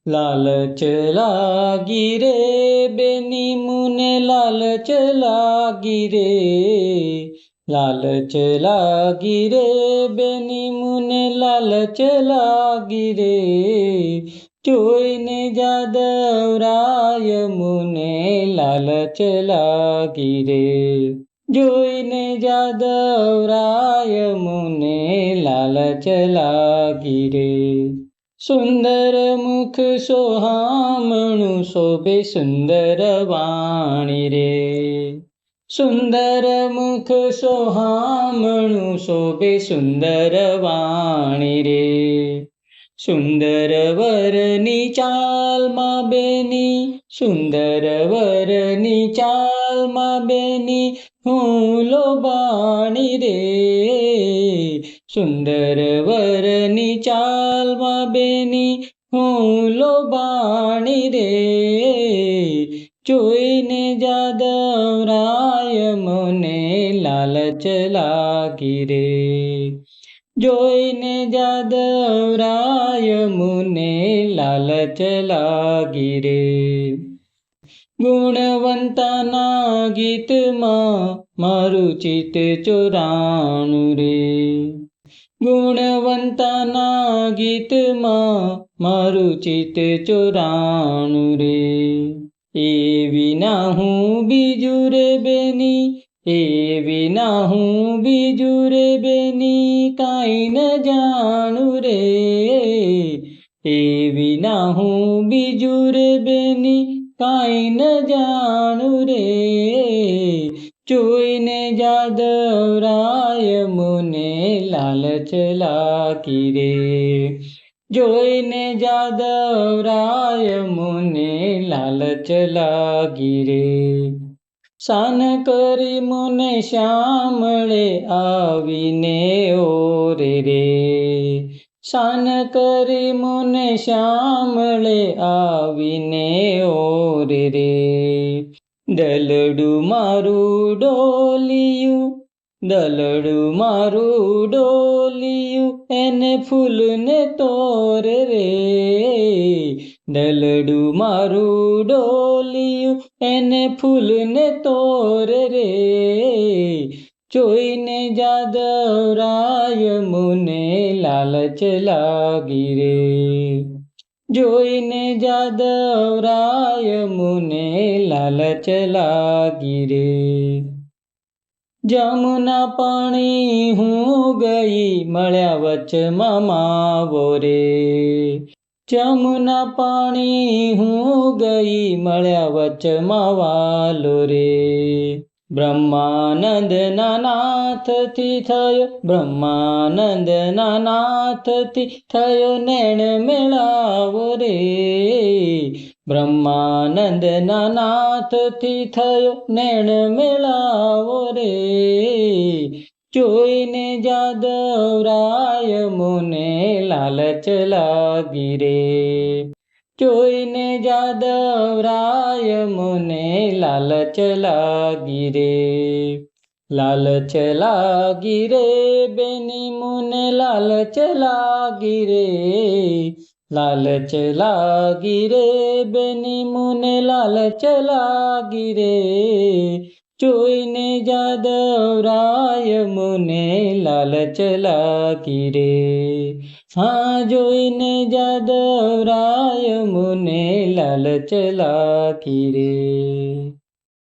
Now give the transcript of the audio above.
लालच लागी रे बेनी मुने लालच लागी रे, लालच लागी रे बेनी मुने लालच लागी रे, જોઈને જાદવરાય મુને લાલચ લાગી રે, જોઈને જાદવરાય મુને લાલચ લાગી રે। સુંદર મુખ સોહામણું શોભે સુંદર વાણી રે, સુંદર મુખ સોહામણું શોભે સુંદર વાણી રે, સુંદર વરની ચાલમાં બેની, સુંદર વરની ચાલમાં બેની હું લોભાણી રે, સુંદર વરની ચાલમાં બેની હું લોભાણી રે, જોઈને જાદવરાય મને લાલચ લાગી રે, જોઈને જાદવરાય મુને લાલચ લાગી રે। ગુણવંતાના ગીતમાં મારું ચિત્ત ચોરાણું રે, ગુણવંતાના ગીતમાં મારું ચિત્ત ચોરાણું રે, એ વિના હું બીજું રે બેની, એ વિના હું બીજું રે બેની કાંઈ ન જાણું રે, એ વિના હું બીજું રે બેની કાંઈ ન જાણું રે, જોઈને જાદવરાય મુને લાલચ લાગી રે, જોઈને જાદવરાય મુને લાલચ લાગી રે। સાન કરી મુને શ્યામળે આવીને ઓરે રે, સાન કરી મુને શ્યામળે આવીને ઓરે રે, દલડું મારું ડોલિયું, દલડું મારું ડોલિયું એને ફૂલને તોરે રે, દલડું મારું ડોલિયું એને ફૂલને તોરે રે, જોઈને જાદવરાય મુને લાલચ લાગી રે, જોઈને જાદવરાય મુને લાલચ લાગી રે। જમુના પાણી હું ગઈ મળ્યા વચમાં માવો રે, જમુના પાણી હું ગઈ મળ્યા વચમાં વાલો રે, બ્રહ્માનંદના નાથથી થયો, બ્રહ્માનંદના નાથથી થયો નેણ મેળાવો રે, બ્રહ્માનંદના નાથથી થયો નેણ મેળાવો રે, જોઈને જાદવરાય મુને લાલચ લાગી રે, જોઈને જાદવરાય મુને લાલચ લાગી રે, લાલચ લાગી રે બેની મુને લાલચ લાગી રે, લાલચ લાગી રે બેની મુને લાલચ લાગી રે, જોઈને જાદવરાય મુને લાલચ લાગી રે, હા જોઈને જાદવરાય મુને લાલચ લાગી રે।